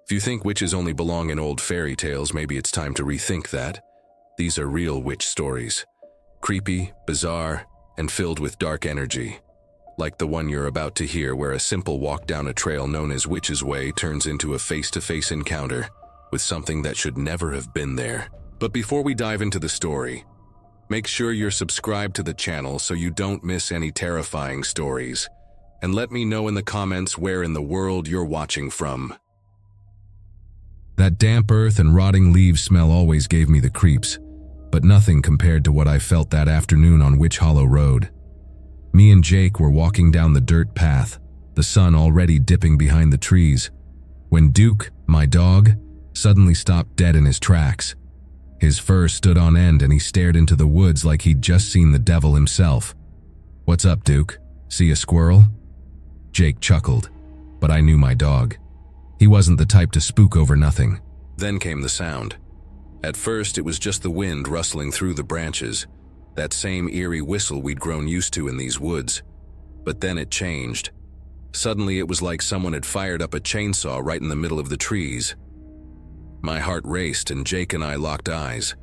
If you think witches only belong in old fairy tales, maybe it's time to rethink that. These are real witch stories. Creepy, bizarre, and filled with dark energy. Like the one you're about to hear, where a simple walk down a trail known as Witch's Way turns into a face-to-face encounter with something that should never have been there. But before we dive into the story, make sure you're subscribed to the channel so you don't miss any terrifying stories. And let me know in the comments where in the world you're watching from. That damp earth and rotting leaves smell always gave me the creeps, but nothing compared to what I felt that afternoon on Witch Hollow Road. Me and Jake were walking down the dirt path, the sun already dipping behind the trees, when Duke, my dog, suddenly stopped dead in his tracks. His fur stood on end and he stared into the woods like he'd just seen the devil himself. "What's up, Duke? See a squirrel?" Jake chuckled, but I knew my dog. He wasn't the type to spook over nothing. Then came the sound. At first, it was just the wind rustling through the branches, that same eerie whistle we'd grown used to in these woods. But then it changed. Suddenly, it was like someone had fired up a chainsaw right in the middle of the trees. My heart raced and Jake and I locked eyes.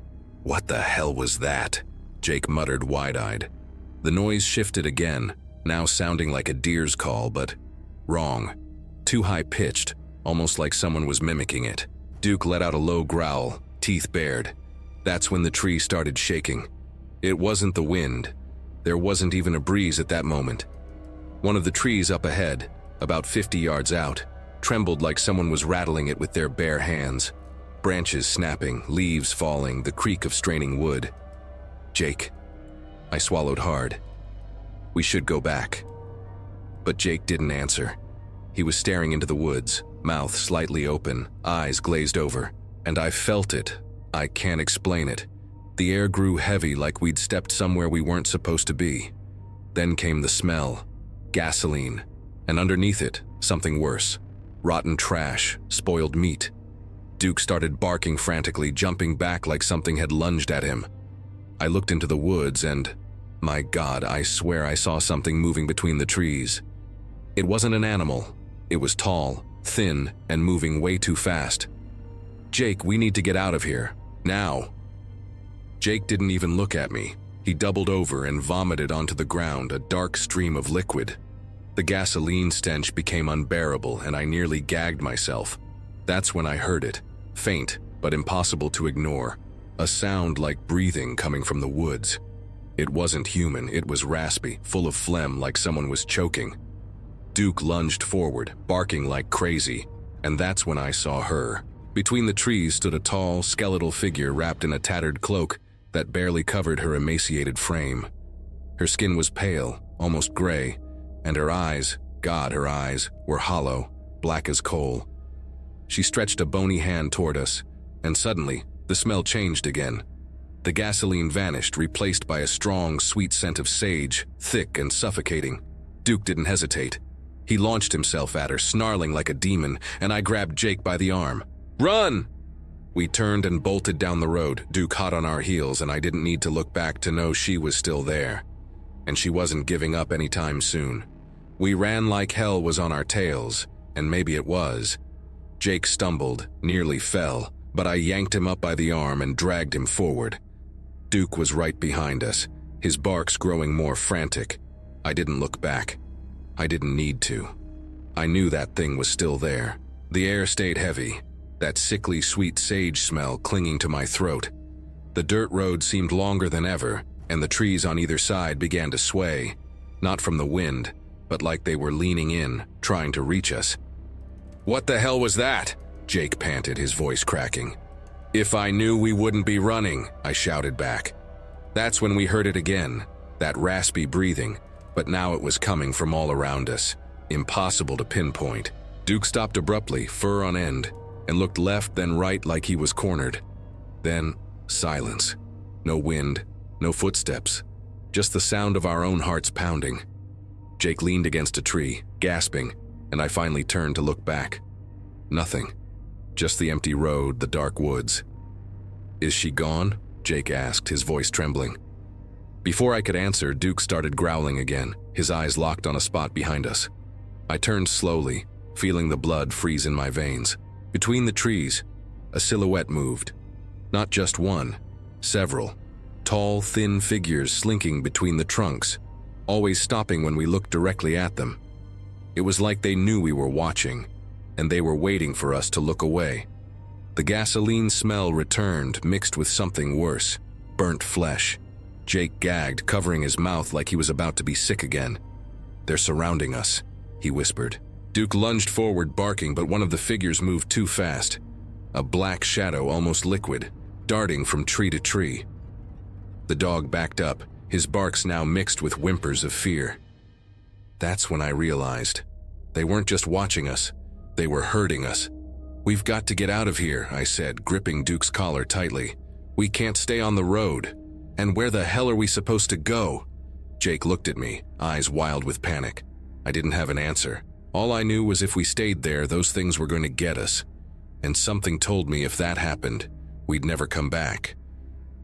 "What the hell was that?" Jake muttered wide-eyed. The noise shifted again, now sounding like a deer's call, but wrong. Too high-pitched, almost like someone was mimicking it. Duke let out a low growl, teeth bared. That's when the tree started shaking. It wasn't the wind. There wasn't even a breeze at that moment. One of the trees up ahead, about 50 yards out, trembled like someone was rattling it with their bare hands. Branches snapping, leaves falling, the creak of straining wood. "Jake." I swallowed hard. "We should go back." But Jake didn't answer. He was staring into the woods, mouth slightly open, eyes glazed over. And I felt it. I can't explain it. The air grew heavy like we'd stepped somewhere we weren't supposed to be. Then came the smell. Gasoline. And underneath it, something worse. Rotten trash, spoiled meat. Duke started barking frantically, jumping back like something had lunged at him. I looked into the woods and, my God, I swear I saw something moving between the trees. It wasn't an animal. It was tall, thin, and moving way too fast. "Jake, we need to get out of here. Now." Jake didn't even look at me. He doubled over and vomited onto the ground, a dark stream of liquid. The gasoline stench became unbearable and I nearly gagged myself. That's when I heard it, faint but impossible to ignore, a sound like breathing coming from the woods. It wasn't human, it was raspy, full of phlegm like someone was choking. Duke lunged forward, barking like crazy, and that's when I saw her. Between the trees stood a tall, skeletal figure wrapped in a tattered cloak that barely covered her emaciated frame. Her skin was pale, almost gray, and her eyes, God, her eyes, were hollow, black as coal. She stretched a bony hand toward us, and suddenly, the smell changed again. The gasoline vanished, replaced by a strong, sweet scent of sage, thick and suffocating. Duke didn't hesitate. He launched himself at her, snarling like a demon, and I grabbed Jake by the arm. "Run!" We turned and bolted down the road, Duke hot on our heels, and I didn't need to look back to know she was still there. And she wasn't giving up anytime soon. We ran like hell was on our tails, and maybe it was. Jake stumbled, nearly fell, but I yanked him up by the arm and dragged him forward. Duke was right behind us, his barks growing more frantic. I didn't look back. I didn't need to. I knew that thing was still there. The air stayed heavy, that sickly sweet sage smell clinging to my throat. The dirt road seemed longer than ever, and the trees on either side began to sway, not from the wind, but like they were leaning in, trying to reach us. "What the hell was that?" Jake panted, his voice cracking. "If I knew we wouldn't be running," I shouted back. That's when we heard it again, that raspy breathing, but now it was coming from all around us, impossible to pinpoint. Duke stopped abruptly, fur on end, and looked left then right like he was cornered. Then, silence. No wind, no footsteps, just the sound of our own hearts pounding. Jake leaned against a tree, gasping, and I finally turned to look back. Nothing. Just the empty road, the dark woods. "Is she gone?" Jake asked, his voice trembling. Before I could answer, Duke started growling again, his eyes locked on a spot behind us. I turned slowly, feeling the blood freeze in my veins. Between the trees, a silhouette moved. Not just one, several. Tall, thin figures slinking between the trunks, always stopping when we looked directly at them. It was like they knew we were watching, and they were waiting for us to look away. The gasoline smell returned, mixed with something worse, burnt flesh. Jake gagged, covering his mouth like he was about to be sick again. "They're surrounding us," he whispered. Duke lunged forward, barking, but one of the figures moved too fast. A black shadow, almost liquid, darting from tree to tree. The dog backed up, his barks now mixed with whimpers of fear. That's when I realized. They weren't just watching us, they were hurting us. "We've got to get out of here," I said, gripping Duke's collar tightly. "We can't stay on the road. And where the hell are we supposed to go?" Jake looked at me, eyes wild with panic. I didn't have an answer. All I knew was if we stayed there, those things were going to get us. And something told me if that happened, we'd never come back.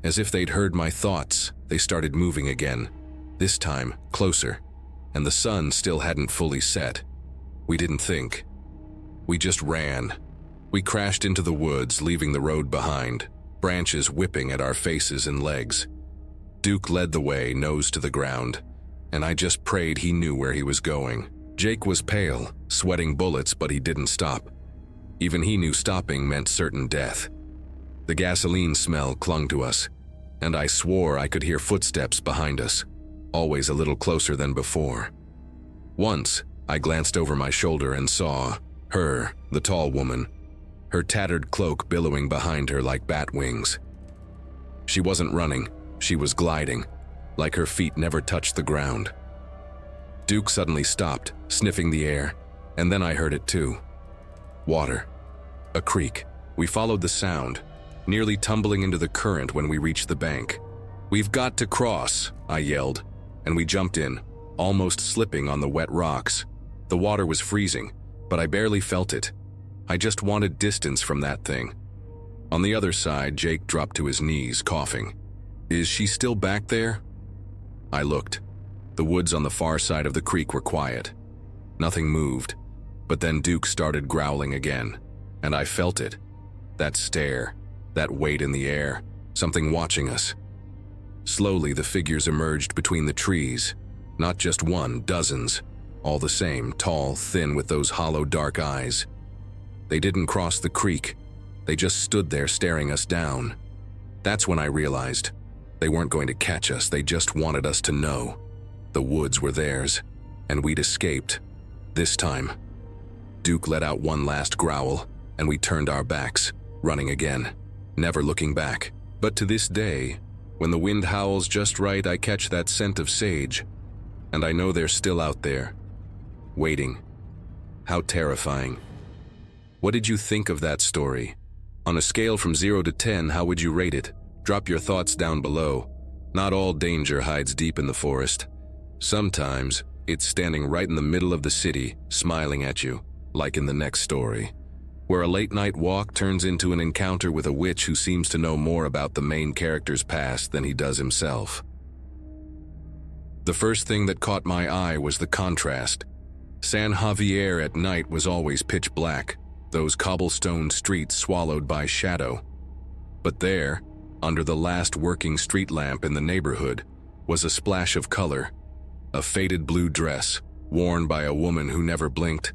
As if they'd heard my thoughts, they started moving again. This time, closer. And the sun still hadn't fully set. We didn't think. We just ran. We crashed into the woods, leaving the road behind, branches whipping at our faces and legs. Duke led the way, nose to the ground, and I just prayed he knew where he was going. Jake was pale, sweating bullets, but he didn't stop. Even he knew stopping meant certain death. The gasoline smell clung to us, and I swore I could hear footsteps behind us, always a little closer than before. Once, I glanced over my shoulder and saw her, the tall woman, her tattered cloak billowing behind her like bat wings. She wasn't running, she was gliding, like her feet never touched the ground. Duke suddenly stopped, sniffing the air, and then I heard it too. Water. A creek. We followed the sound, nearly tumbling into the current when we reached the bank. "We've got to cross," I yelled, and we jumped in, almost slipping on the wet rocks. The water was freezing, but I barely felt it. I just wanted distance from that thing. On the other side, Jake dropped to his knees, coughing. "Is she still back there?" I looked. The woods on the far side of the creek were quiet. Nothing moved, but then Duke started growling again, and I felt it. That stare, that weight in the air, something watching us. Slowly, the figures emerged between the trees. Not just one, dozens. All the same, tall, thin, with those hollow, dark eyes. They didn't cross the creek. They just stood there staring us down. That's when I realized. They weren't going to catch us, they just wanted us to know. The woods were theirs, and we'd escaped. This time. Duke let out one last growl, and we turned our backs, running again, never looking back. But to this day, when the wind howls just right, I catch that scent of sage, and I know they're still out there, waiting. How terrifying. What did you think of that story? On a scale from 0 to 10, how would you rate it? Drop your thoughts down below. Not all danger hides deep in the forest. Sometimes, it's standing right in the middle of the city, smiling at you, like in the next story, where a late-night walk turns into an encounter with a witch who seems to know more about the main character's past than he does himself. The first thing that caught my eye was the contrast. San Javier at night was always pitch black, those cobblestone streets swallowed by shadow. But there, under the last working street lamp in the neighborhood, was a splash of color, a faded blue dress, worn by a woman who never blinked.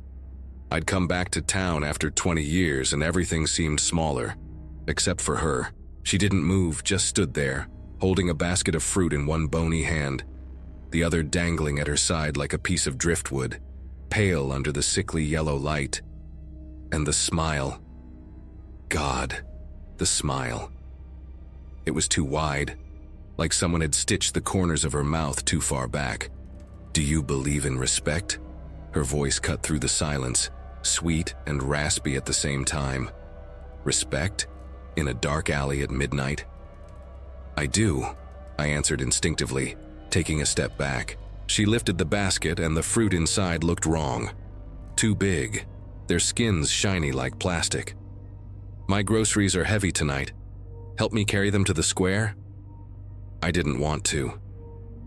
I'd come back to town after 20 years and everything seemed smaller, except for her. She didn't move, just stood there, holding a basket of fruit in one bony hand, the other dangling at her side like a piece of driftwood, pale under the sickly yellow light. And the smile. God, the smile. It was too wide, like someone had stitched the corners of her mouth too far back. "Do you believe in respect?" Her voice cut through the silence, sweet and raspy at the same time. Respect? In a dark alley at midnight? "I do," I answered instinctively, taking a step back. She lifted the basket and the fruit inside looked wrong. Too big, their skins shiny like plastic. "My groceries are heavy tonight. Help me carry them to the square?" I didn't want to.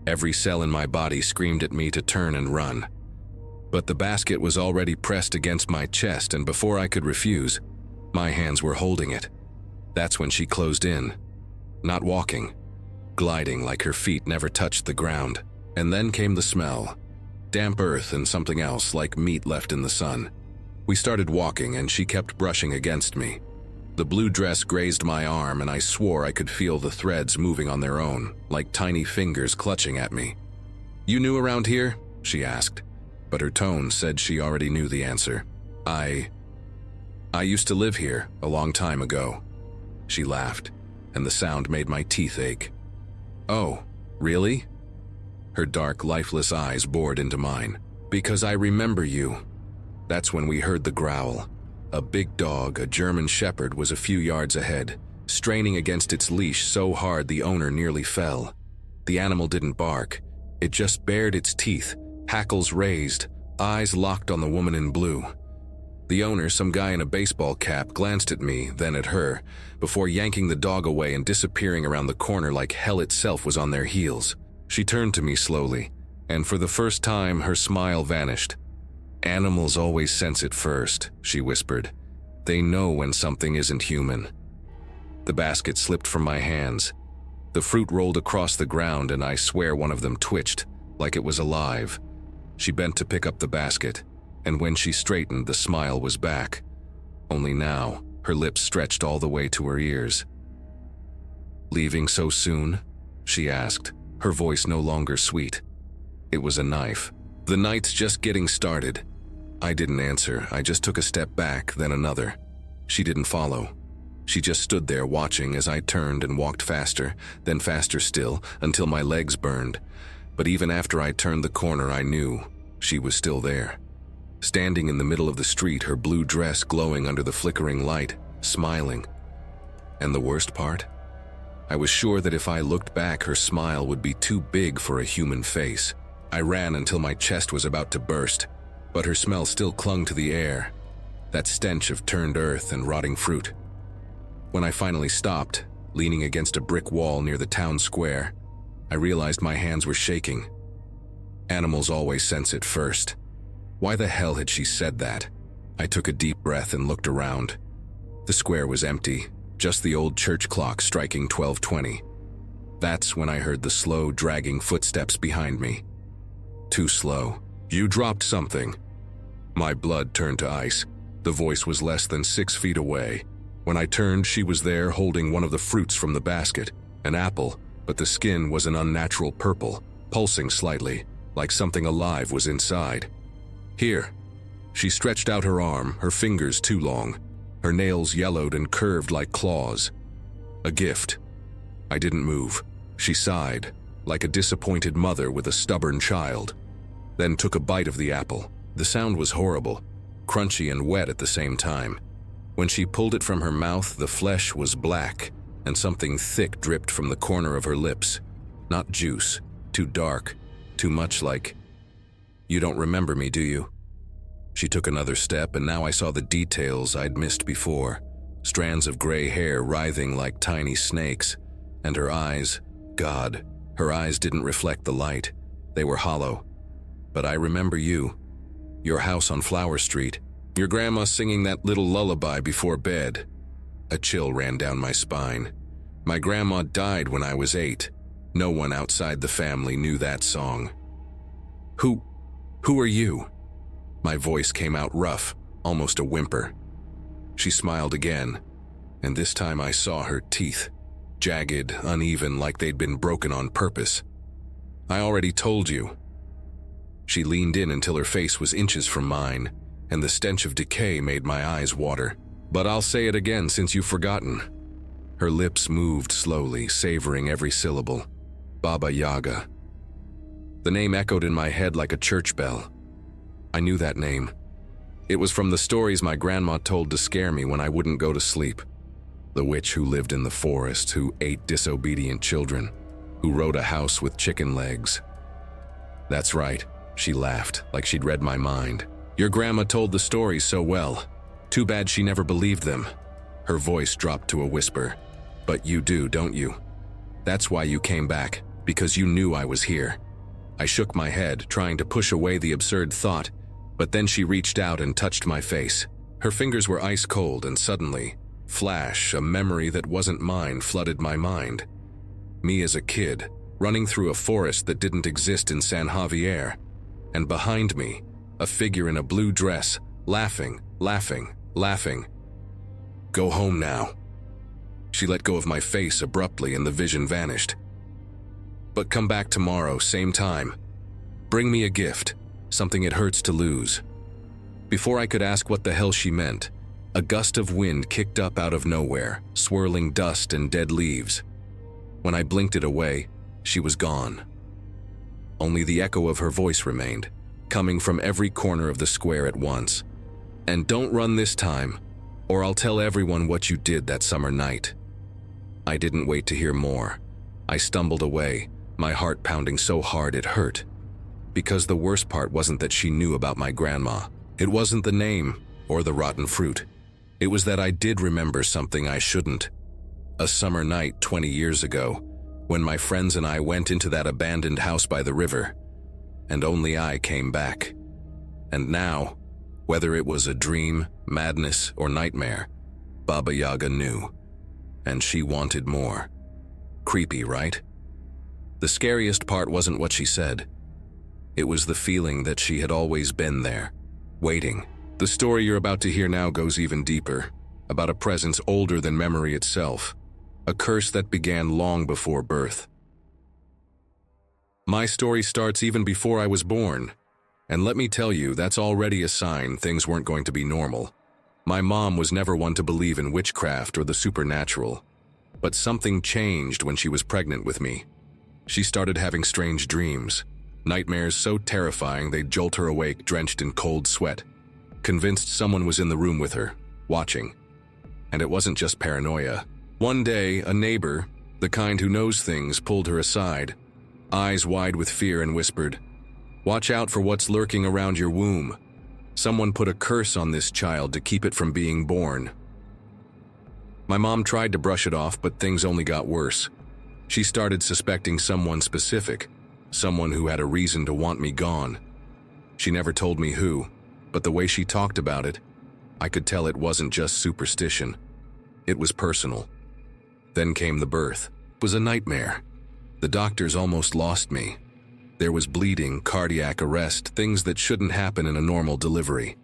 Every cell in my body screamed at me to turn and run. But the basket was already pressed against my chest, and before I could refuse, My hands were holding it. That's when she closed in. Not walking, gliding like her feet never touched the ground. And then came the smell. Damp earth and something else, like meat left in the sun. We started walking and she kept brushing against me. The blue dress grazed my arm and I swore I could feel the threads moving on their own, like tiny fingers clutching at me. "You new around here?" she asked, but her tone said she already knew the answer. I used to live here a long time ago." She laughed, and the sound made my teeth ache. "Oh, really?" Her dark, lifeless eyes bored into mine. "Because I remember you." That's when we heard the growl. A big dog, a German shepherd, was a few yards ahead, straining against its leash so hard the owner nearly fell. The animal didn't bark. It just bared its teeth, hackles raised, eyes locked on the woman in blue. The owner, some guy in a baseball cap, glanced at me, then at her, before yanking the dog away and disappearing around the corner like hell itself was on their heels. She turned to me slowly, and for the first time her smile vanished. "Animals always sense it first," she whispered. "They know when something isn't human." The basket slipped from my hands. The fruit rolled across the ground and I swear one of them twitched, like it was alive. She bent to pick up the basket, and when she straightened, the smile was back. Only now, her lips stretched all the way to her ears. "Leaving so soon?" she asked, her voice no longer sweet. It was a knife. "The night's just getting started." I didn't answer. I just took a step back, then another. She didn't follow. She just stood there watching as I turned and walked faster, then faster still, until my legs burned. But even after I turned the corner, I knew she was still there. Standing in the middle of the street, her blue dress glowing under the flickering light, smiling. And the worst part? I was sure that if I looked back, her smile would be too big for a human face. I ran until my chest was about to burst, but her smell still clung to the air, that stench of turned earth and rotting fruit. When I finally stopped, leaning against a brick wall near the town square, I realized my hands were shaking. Animals always sense it first. Why the hell had she said that? I took a deep breath and looked around. The square was empty, just the old church clock striking 12:20. That's when I heard the slow, dragging footsteps behind me. Too slow. "You dropped something." My blood turned to ice. The voice was less than 6 feet away. When I turned, she was there holding one of the fruits from the basket, an apple, but the skin was an unnatural purple, pulsing slightly, like something alive was inside. "Here." She stretched out her arm, her fingers too long. Her nails yellowed and curved like claws. "A gift." I didn't move. She sighed, like a disappointed mother with a stubborn child, then took a bite of the apple. The sound was horrible, crunchy and wet at the same time. When she pulled it from her mouth, the flesh was black, and something thick dripped from the corner of her lips. Not juice, too dark, too much like, "You don't remember me, do you?" She took another step, and now I saw the details I'd missed before. Strands of gray hair writhing like tiny snakes, and her eyes, God, her eyes didn't reflect the light. They were hollow. "But I remember you. Your house on Flower Street. Your grandma singing that little lullaby before bed." A chill ran down my spine. My grandma died when I was 8. No one outside the family knew that song. Who are you?" My voice came out rough, almost a whimper. She smiled again, and this time I saw her teeth, jagged, uneven, like they'd been broken on purpose. "I already told you." She leaned in until her face was inches from mine, and the stench of decay made my eyes water. "But I'll say it again since you've forgotten." Her lips moved slowly, savoring every syllable. "Baba Yaga." The name echoed in my head like a church bell. I knew that name. It was from the stories my grandma told to scare me when I wouldn't go to sleep. The witch who lived in the forest, who ate disobedient children, who rode a house with chicken legs. "That's right," she laughed, like she'd read my mind. "Your grandma told the stories so well. Too bad she never believed them." Her voice dropped to a whisper. "But you do, don't you? That's why you came back, because you knew I was here." I shook my head, trying to push away the absurd thought, but then she reached out and touched my face. Her fingers were ice cold, and suddenly, flash, a memory that wasn't mine flooded my mind. Me as a kid, running through a forest that didn't exist in San Javier, and behind me, a figure in a blue dress, laughing, laughing, laughing. "Go home now." She let go of my face abruptly and the vision vanished. "But come back tomorrow, same time. Bring me a gift, something it hurts to lose." Before I could ask what the hell she meant, a gust of wind kicked up out of nowhere, swirling dust and dead leaves. When I blinked it away, she was gone. Only the echo of her voice remained, coming from every corner of the square at once. "And don't run this time, or I'll tell everyone what you did that summer night." I didn't wait to hear more. I stumbled away, my heart pounding so hard it hurt. Because the worst part wasn't that she knew about my grandma. It wasn't the name or the rotten fruit. It was that I did remember something I shouldn't. A summer night 20 years ago, when my friends and I went into that abandoned house by the river, and only I came back. And now, whether it was a dream, madness, or nightmare, Baba Yaga knew. And she wanted more. Creepy, right? The scariest part wasn't what she said. It was the feeling that she had always been there, waiting. The story you're about to hear now goes even deeper, about a presence older than memory itself, a curse that began long before birth. My story starts even before I was born, and let me tell you, that's already a sign things weren't going to be normal. My mom was never one to believe in witchcraft or the supernatural, but something changed when she was pregnant with me. She started having strange dreams, nightmares so terrifying they'd jolt her awake drenched in cold sweat, convinced someone was in the room with her, watching. And it wasn't just paranoia. One day, a neighbor, the kind who knows things, pulled her aside, eyes wide with fear, and whispered, "Watch out for what's lurking around your womb. Someone put a curse on this child to keep it from being born." My mom tried to brush it off, but things only got worse. She started suspecting someone specific, someone who had a reason to want me gone. She never told me who, but the way she talked about it, I could tell it wasn't just superstition. It was personal. Then came the birth. It was a nightmare. The doctors almost lost me. There was bleeding, cardiac arrest, things that shouldn't happen in a normal delivery.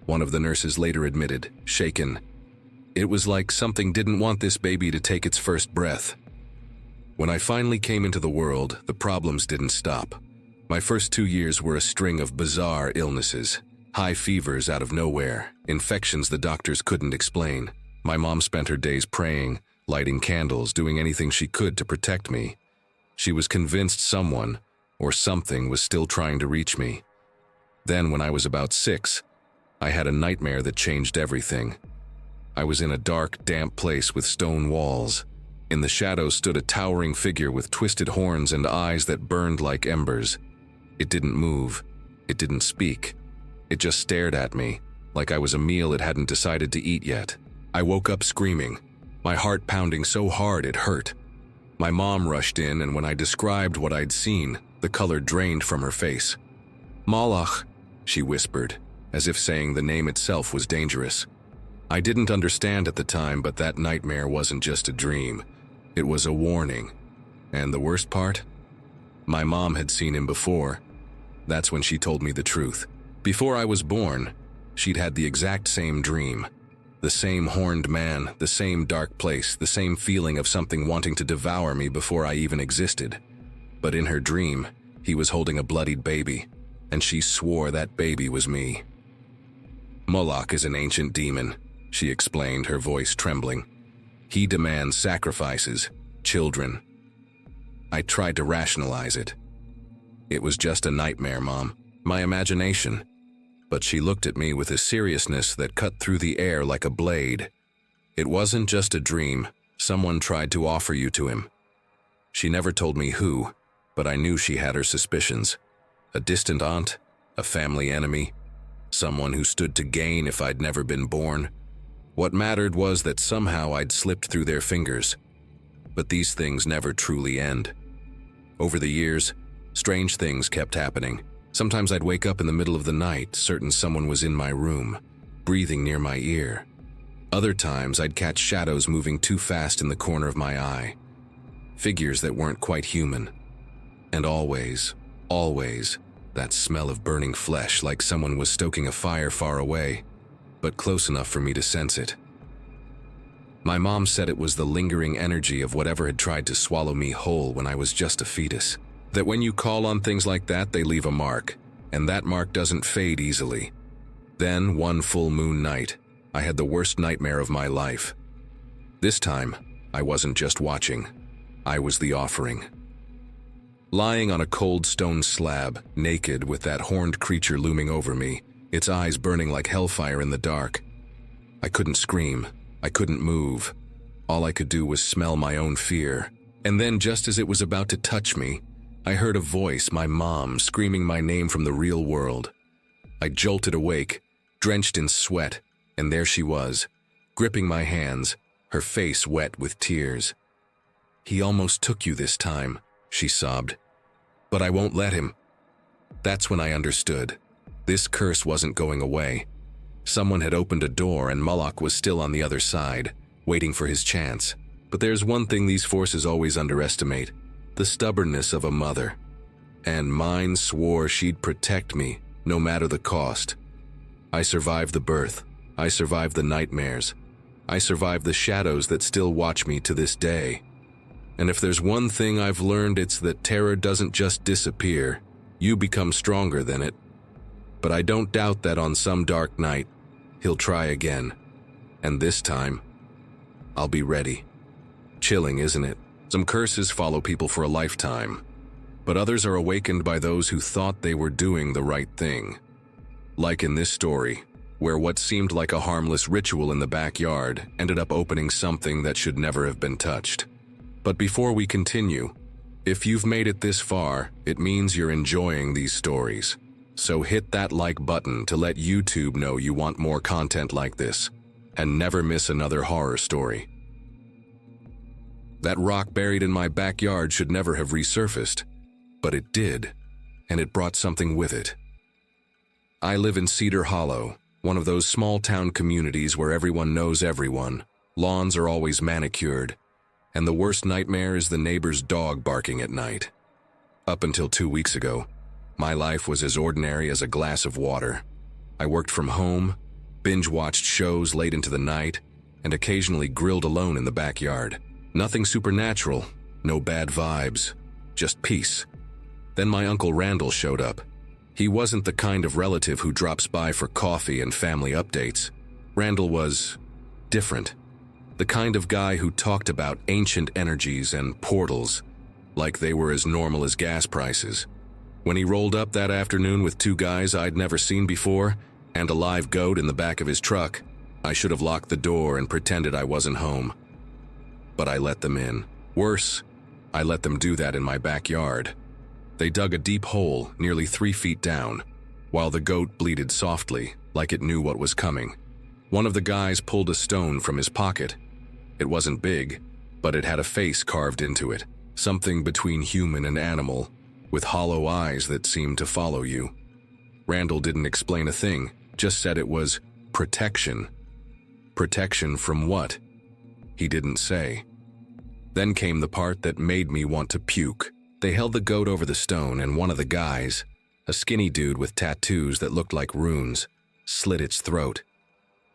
One of the nurses later admitted, shaken, it was like something didn't want this baby to take its first breath. When I finally came into the world, the problems didn't stop. My first 2 years were a string of bizarre illnesses, high fevers out of nowhere, infections the doctors couldn't explain. My mom spent her days praying, lighting candles, doing anything she could to protect me. She was convinced someone, or something, was still trying to reach me. Then, when I was about 6, I had a nightmare that changed everything. I was in a dark, damp place with stone walls. In the shadows stood a towering figure with twisted horns and eyes that burned like embers. It didn't move. It didn't speak. It just stared at me, like I was a meal it hadn't decided to eat yet. I woke up screaming, my heart pounding so hard it hurt. My mom rushed in, and when I described what I'd seen, the color drained from her face. "Malach," she whispered, as if saying the name itself was dangerous. I didn't understand at the time, but that nightmare wasn't just a dream. It was a warning. And the worst part? My mom had seen him before. That's when she told me the truth. Before I was born, she'd had the exact same dream. The same horned man, the same dark place, the same feeling of something wanting to devour me before I even existed. But in her dream, he was holding a bloodied baby, and she swore that baby was me. "Moloch is an ancient demon," she explained, her voice trembling. "He demands sacrifices, children." I tried to rationalize it. It was just a nightmare, Mom, my imagination. But she looked at me with a seriousness that cut through the air like a blade. "It wasn't just a dream. Someone tried to offer you to him." She never told me who, but I knew she had her suspicions. A distant aunt, a family enemy, someone who stood to gain if I'd never been born. What mattered was that somehow I'd slipped through their fingers. But these things never truly end. Over the years, strange things kept happening. Sometimes I'd wake up in the middle of the night, certain someone was in my room. breathing near my ear. Other times, I'd catch shadows moving too fast in the corner of my eye. Figures that weren't quite human. And always, that smell of burning flesh, like someone was stoking a fire far away, but close enough for me to sense it. My mom said it was the lingering energy of whatever had tried to swallow me whole when I was just a fetus. That when you call on things like that, they leave a mark, and that mark doesn't fade easily. Then, one full moon night, I had the worst nightmare of my life. This time, I wasn't just watching. I was the offering. Lying on a cold stone slab, naked with that horned creature looming over me, its eyes burning like hellfire in the dark. I couldn't scream. I couldn't move. All I could do was smell my own fear. And then, just as it was about to touch me, I heard a voice, my mom, screaming my name from the real world. I jolted awake, drenched in sweat, and there she was, gripping my hands, her face wet with tears. "He almost took you this time," she sobbed. "But I won't let him." That's when I understood. This curse wasn't going away. Someone had opened a door and Moloch was still on the other side, waiting for his chance. But there's one thing these forces always underestimate: the stubbornness of a mother. And mine swore she'd protect me, no matter the cost. I survived the birth. I survived the nightmares. I survived the shadows that still watch me to this day. And if there's one thing I've learned, it's that terror doesn't just disappear. You become stronger than it. But I don't doubt that on some dark night, he'll try again. And this time, I'll be ready. Chilling, isn't it? Some curses follow people for a lifetime, but others are awakened by those who thought they were doing the right thing. Like in this story, where what seemed like a harmless ritual in the backyard ended up opening something that should never have been touched. But before we continue, if you've made it this far, it means you're enjoying these stories. So hit that like button to let YouTube know you want more content like this, and never miss another horror story. That rock buried in my backyard should never have resurfaced, but it did, and it brought something with it. I live in Cedar Hollow, one of those small-town communities where everyone knows everyone. Lawns are always manicured, and the worst nightmare is the neighbor's dog barking at night. Up until 2 weeks ago, my life was as ordinary as a glass of water. I worked from home, binge-watched shows late into the night, and occasionally grilled alone in the backyard. Nothing supernatural, no bad vibes, just peace. Then my Uncle Randall showed up. He wasn't the kind of relative who drops by for coffee and family updates. Randall was different. The kind of guy who talked about ancient energies and portals like they were as normal as gas prices. When he rolled up that afternoon with 2 guys I'd never seen before and a live goat in the back of his truck, I should have locked the door and pretended I wasn't home. But I let them in. Worse, I let them do that in my backyard. They dug a deep hole nearly 3 feet down, while the goat bleated softly, like it knew what was coming. One of the guys pulled a stone from his pocket. It wasn't big, but it had a face carved into it, something between human and animal, with hollow eyes that seemed to follow you. Randall didn't explain a thing, just said it was protection. Protection from what? He didn't say. Then came the part that made me want to puke. They held the goat over the stone, and one of the guys, a skinny dude with tattoos that looked like runes, slit its throat.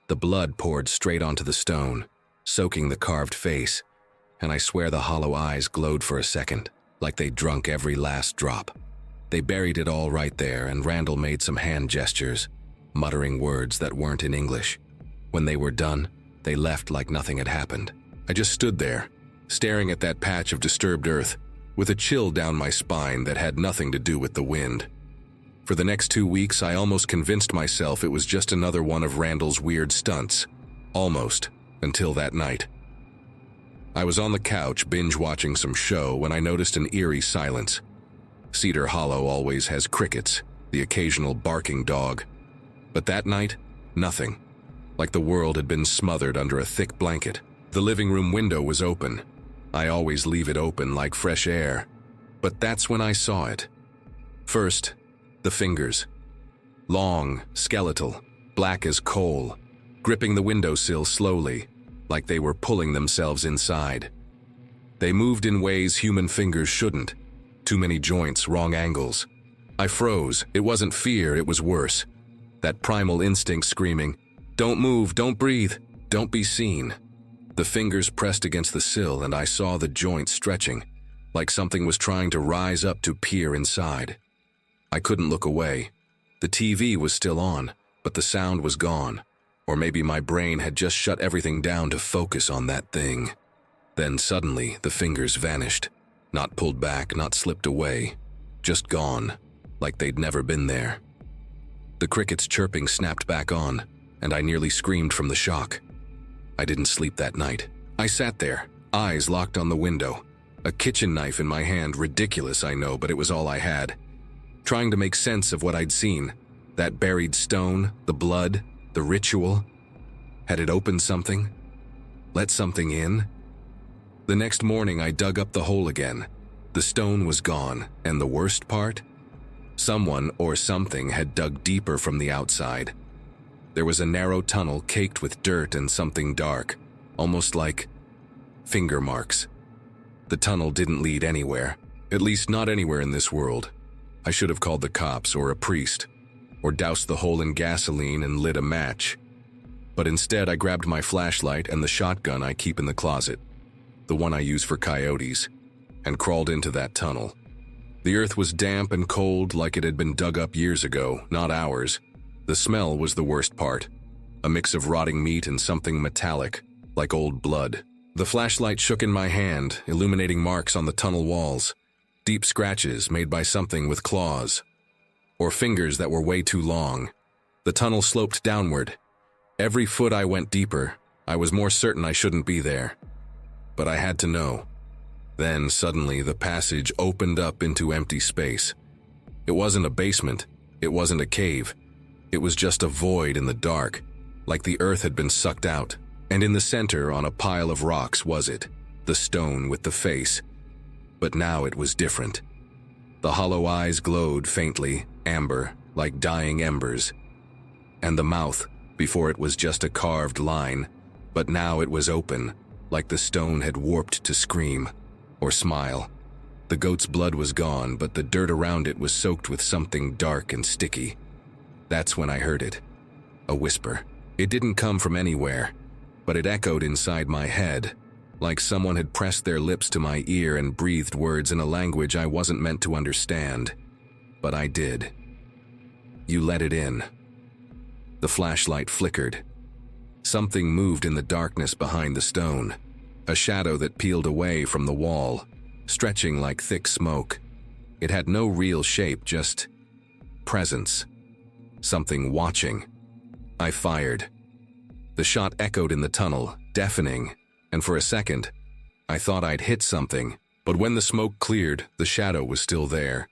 The blood poured straight onto the stone, soaking the carved face, and I swear the hollow eyes glowed for a second, like they'd drunk every last drop. They buried it all right there, and Randall made some hand gestures, muttering words that weren't in English. When they were done, they left like nothing had happened. I just stood there, staring at that patch of disturbed earth, with a chill down my spine that had nothing to do with the wind. For the next 2 weeks, I almost convinced myself it was just another one of Randall's weird stunts. Almost, until that night. I was on the couch binge-watching some show when I noticed an eerie silence. Cedar Hollow always has crickets, the occasional barking dog. But that night, nothing. Like the world had been smothered under a thick blanket. The living room window was open. I always leave it open like fresh air. But that's when I saw it. First, the fingers. Long, skeletal, black as coal, gripping the windowsill slowly, like they were pulling themselves inside. They moved in ways human fingers shouldn't. Too many joints, wrong angles. I froze. It wasn't fear, it was worse. That primal instinct screaming, "Don't move, don't breathe, don't be seen." The fingers pressed against the sill and I saw the joints stretching, like something was trying to rise up to peer inside. I couldn't look away. The TV was still on, but the sound was gone. Or maybe my brain had just shut everything down to focus on that thing. Then suddenly, the fingers vanished. Not pulled back, not slipped away. Just gone, like they'd never been there. The crickets' chirping snapped back on, and I nearly screamed from the shock. I didn't sleep that night. I sat there, eyes locked on the window. A kitchen knife in my hand, ridiculous, I know, but it was all I had. Trying to make sense of what I'd seen. That buried stone, the blood, the ritual. Had it opened something? Let something in? The next morning I dug up the hole again. The stone was gone, and the worst part? Someone or something had dug deeper from the outside. There was a narrow tunnel caked with dirt and something dark, almost like finger marks. The tunnel didn't lead anywhere, at least not anywhere in this world. I should have called the cops or a priest, or doused the hole in gasoline and lit a match. But instead I grabbed my flashlight and the shotgun I keep in the closet, the one I use for coyotes, and crawled into that tunnel. The earth was damp and cold like it had been dug up years ago, not hours. The smell was the worst part, a mix of rotting meat and something metallic, like old blood. The flashlight shook in my hand, illuminating marks on the tunnel walls, deep scratches made by something with claws, or fingers that were way too long. The tunnel sloped downward. Every foot I went deeper, I was more certain I shouldn't be there. But I had to know. Then, suddenly, the passage opened up into empty space. It wasn't a basement. It wasn't a cave. It was just a void in the dark, like the earth had been sucked out. And in the center, on a pile of rocks, was it, the stone with the face. But now it was different. The hollow eyes glowed faintly, amber, like dying embers. And the mouth, before it was just a carved line, but now it was open, like the stone had warped to scream or smile. The goat's blood was gone, but the dirt around it was soaked with something dark and sticky. That's when I heard it. A whisper. It didn't come from anywhere, but it echoed inside my head, like someone had pressed their lips to my ear and breathed words in a language I wasn't meant to understand. But I did. You let it in. The flashlight flickered. Something moved in the darkness behind the stone, a shadow that peeled away from the wall, stretching like thick smoke. It had no real shape, just presence. Something watching. I fired. The shot echoed in the tunnel, deafening, and for a second, I thought I'd hit something, but when the smoke cleared, the shadow was still there,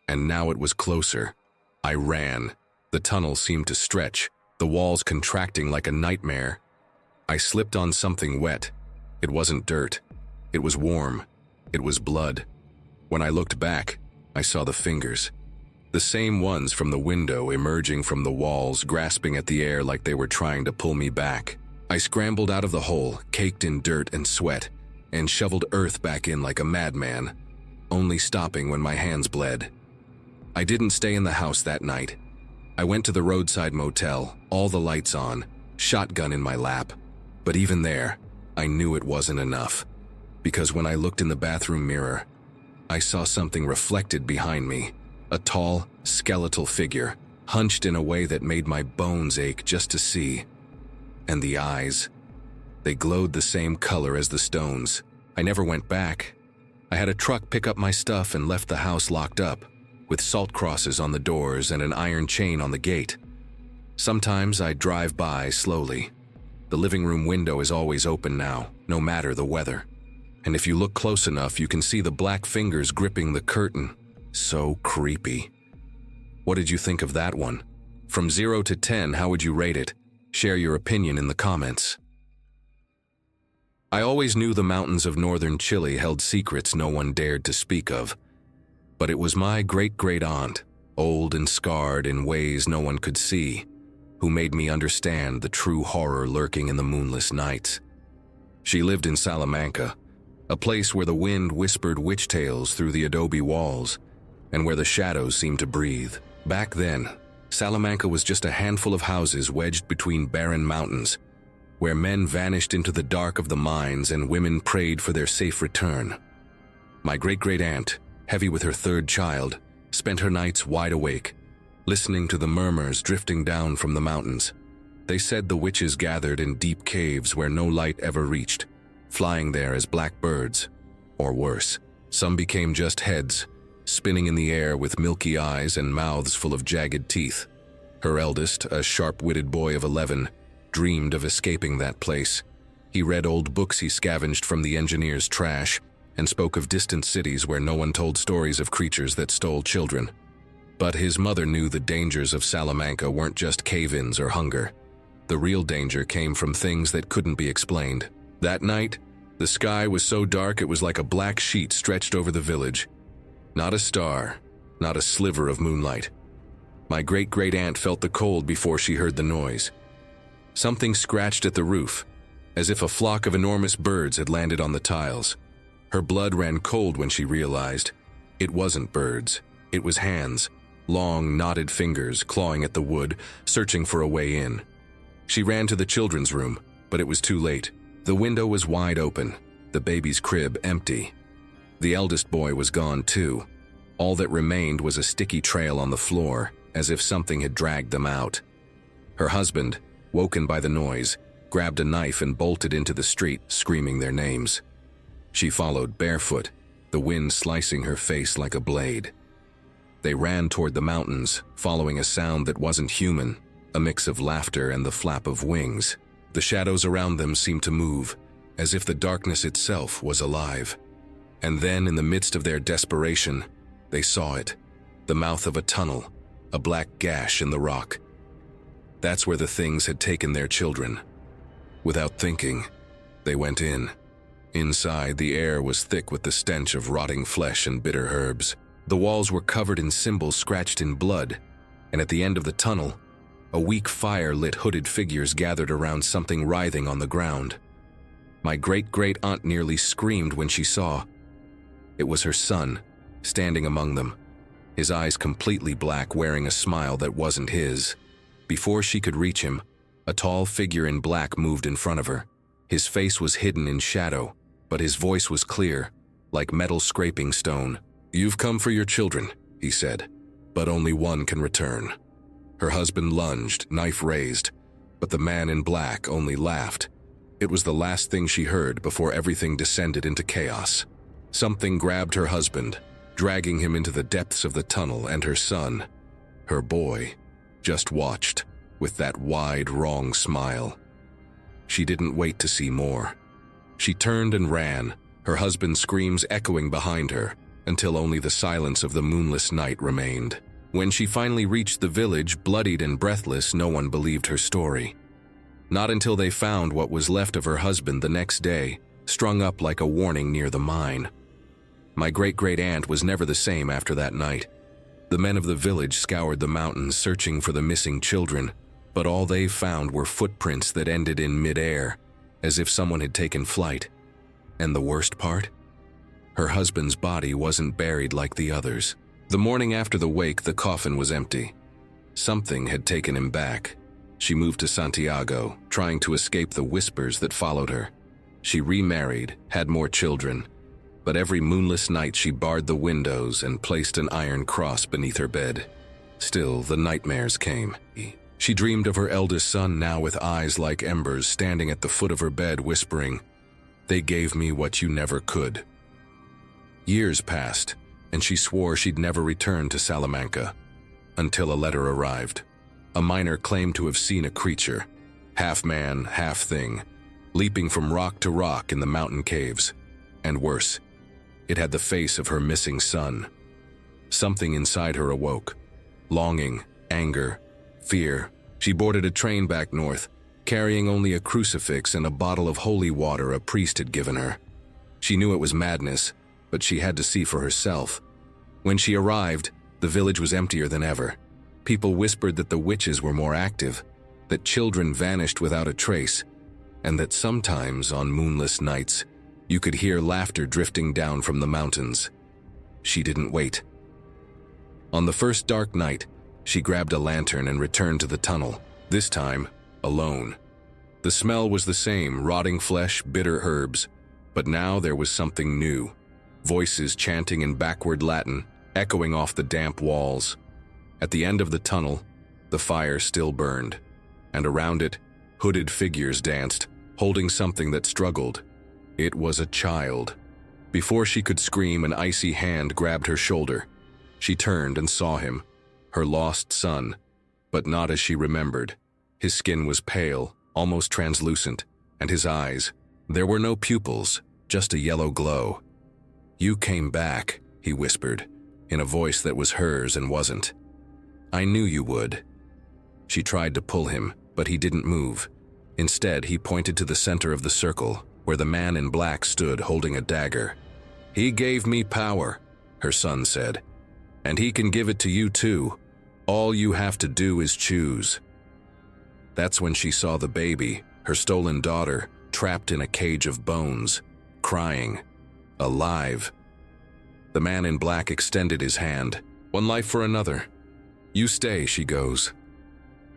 and now it was closer. I ran. The tunnel seemed to stretch, the walls contracting like a nightmare. I slipped on something wet. It wasn't dirt. It was warm. It was blood. When I looked back, I saw the fingers. The same ones from the window emerging from the walls, grasping at the air like they were trying to pull me back. I scrambled out of the hole, caked in dirt and sweat, and shoveled earth back in like a madman, only stopping when my hands bled. I didn't stay in the house that night. I went to the roadside motel, all the lights on, shotgun in my lap. But even there, I knew it wasn't enough, because when I looked in the bathroom mirror, I saw something reflected behind me, a tall, skeletal figure, hunched in a way that made my bones ache just to see. And the eyes, they glowed the same color as the stones. I never went back. I had a truck pick up my stuff and left the house locked up, with salt crosses on the doors and an iron chain on the gate. Sometimes I drive by slowly. The living room window is always open now, no matter the weather. And if you look close enough, you can see the black fingers gripping the curtain. So creepy. What did you think of that one? From 0 to 10, how would you rate it? Share your opinion in the comments. I always knew the mountains of northern Chile held secrets no one dared to speak of. But it was my great-great-aunt, old and scarred in ways no one could see, who made me understand the true horror lurking in the moonless nights. She lived in Salamanca, a place where the wind whispered witch tales through the adobe walls, and where the shadows seemed to breathe. Back then, Salamanca was just a handful of houses wedged between barren mountains, where men vanished into the dark of the mines and women prayed for their safe return. My great-great-aunt, heavy with her third child, spent her nights wide awake, listening to the murmurs drifting down from the mountains. They said the witches gathered in deep caves where no light ever reached, flying there as black birds, or worse. Some became just heads, spinning in the air with milky eyes and mouths full of jagged teeth. Her eldest, a sharp-witted boy of 11, dreamed of escaping that place. He read old books he scavenged from the engineer's trash and spoke of distant cities where no one told stories of creatures that stole children. But his mother knew the dangers of Salamanca weren't just cave-ins or hunger. The real danger came from things that couldn't be explained. That night, the sky was so dark it was like a black sheet stretched over the village. Not a star, not a sliver of moonlight. My great-great-aunt felt the cold before she heard the noise. Something scratched at the roof, as if a flock of enormous birds had landed on the tiles. Her blood ran cold when she realized it wasn't birds, it was hands, long, knotted fingers clawing at the wood, searching for a way in. She ran to the children's room, but it was too late. The window was wide open, the baby's crib empty. The eldest boy was gone too. All that remained was a sticky trail on the floor, as if something had dragged them out. Her husband, woken by the noise, grabbed a knife and bolted into the street, screaming their names. She followed barefoot, the wind slicing her face like a blade. They ran toward the mountains, following a sound that wasn't human, a mix of laughter and the flap of wings. The shadows around them seemed to move, as if the darkness itself was alive. And then, in the midst of their desperation, they saw it, the mouth of a tunnel, a black gash in the rock. That's where the things had taken their children. Without thinking, they went in. Inside, the air was thick with the stench of rotting flesh and bitter herbs. The walls were covered in symbols scratched in blood, and at the end of the tunnel, a weak fire lit hooded figures gathered around something writhing on the ground. My great-great-aunt nearly screamed when she saw. It was her son, standing among them, his eyes completely black, wearing a smile that wasn't his. Before she could reach him, a tall figure in black moved in front of her. His face was hidden in shadow, but his voice was clear, like metal scraping stone. "You've come for your children," he said, "but only one can return." Her husband lunged, knife raised, but the man in black only laughed. It was the last thing she heard before everything descended into chaos. Something grabbed her husband, dragging him into the depths of the tunnel, and her son, her boy, just watched, with that wide, wrong smile. She didn't wait to see more. She turned and ran, her husband's screams echoing behind her, until only the silence of the moonless night remained. When she finally reached the village, bloodied and breathless, no one believed her story. Not until they found what was left of her husband the next day, strung up like a warning near the mine. My great-great-aunt was never the same after that night. The men of the village scoured the mountains searching for the missing children, but all they found were footprints that ended in mid-air, as if someone had taken flight. And the worst part? Her husband's body wasn't buried like the others. The morning after the wake, the coffin was empty. Something had taken him back. She moved to Santiago, trying to escape the whispers that followed her. She remarried, had more children, but every moonless night she barred the windows and placed an iron cross beneath her bed. Still, the nightmares came. She dreamed of her eldest son, now with eyes like embers, standing at the foot of her bed whispering, "They gave me what you never could." Years passed, and she swore she'd never return to Salamanca, until a letter arrived. A miner claimed to have seen a creature, half man, half thing, leaping from rock to rock in the mountain caves. And worse, it had the face of her missing son. Something inside her awoke. Longing, anger, fear. She boarded a train back north, carrying only a crucifix and a bottle of holy water a priest had given her. She knew it was madness, but she had to see for herself. When she arrived, the village was emptier than ever. People whispered that the witches were more active, that children vanished without a trace, and that sometimes on moonless nights you could hear laughter drifting down from the mountains. She didn't wait. On the first dark night, she grabbed a lantern and returned to the tunnel, this time alone. The smell was the same, rotting flesh, bitter herbs, but now there was something new. Voices chanting in backward Latin, echoing off the damp walls. At the end of the tunnel, the fire still burned, and around it, hooded figures danced, holding something that struggled. It was a child. Before she could scream, an icy hand grabbed her shoulder. She turned and saw him, her lost son, but not as she remembered. His skin was pale, almost translucent, and his eyes, there were no pupils, just a yellow glow. "You came back," he whispered, in a voice that was hers and wasn't. "I knew you would." She tried to pull him, but he didn't move. Instead, he pointed to the center of the circle, where the man in black stood holding a dagger. "He gave me power," her son said, "and he can give it to you too. All you have to do is choose." That's when she saw the baby, her stolen daughter, trapped in a cage of bones, crying, alive. The man in black extended his hand. "One life for another. You stay," she goes.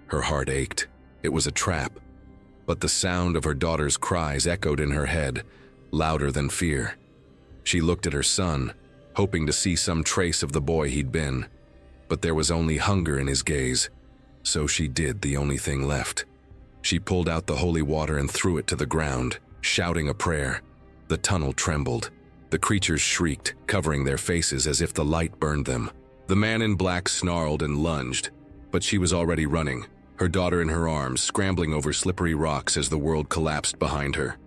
Her heart ached. It was a trap. But the sound of her daughter's cries echoed in her head, louder than fear. She looked at her son, hoping to see some trace of the boy he'd been. But there was only hunger in his gaze. So she did the only thing left. She pulled out the holy water and threw it to the ground, shouting a prayer. The tunnel trembled. The creatures shrieked, covering their faces as if the light burned them. The man in black snarled and lunged, but she was already running, her daughter in her arms, scrambling over slippery rocks as the world collapsed behind her.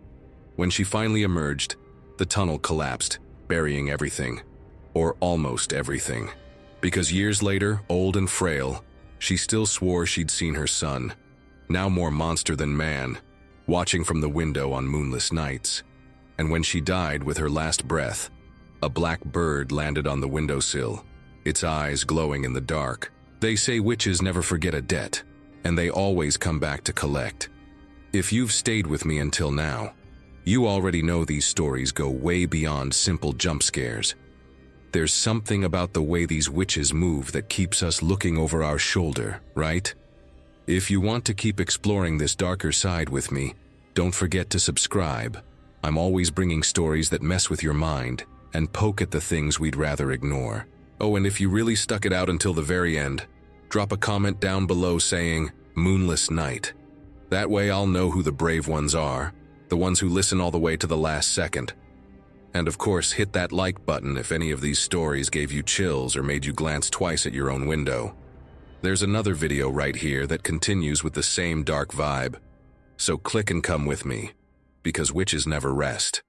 When she finally emerged, the tunnel collapsed, burying everything. Or almost everything. Because years later, old and frail, she still swore she'd seen her son, now more monster than man, watching from the window on moonless nights. And when she died with her last breath, a black bird landed on the windowsill, its eyes glowing in the dark. They say witches never forget a debt, and they always come back to collect. If you've stayed with me until now, you already know these stories go way beyond simple jump scares. There's something about the way these witches move that keeps us looking over our shoulder, right? If you want to keep exploring this darker side with me, don't forget to subscribe. I'm always bringing stories that mess with your mind and poke at the things we'd rather ignore. Oh, and if you really stuck it out until the very end, drop a comment down below saying, "Moonless Night." That way I'll know who the brave ones are, the ones who listen all the way to the last second. And of course, hit that like button if any of these stories gave you chills or made you glance twice at your own window. There's another video right here that continues with the same dark vibe. So click and come with me, because witches never rest.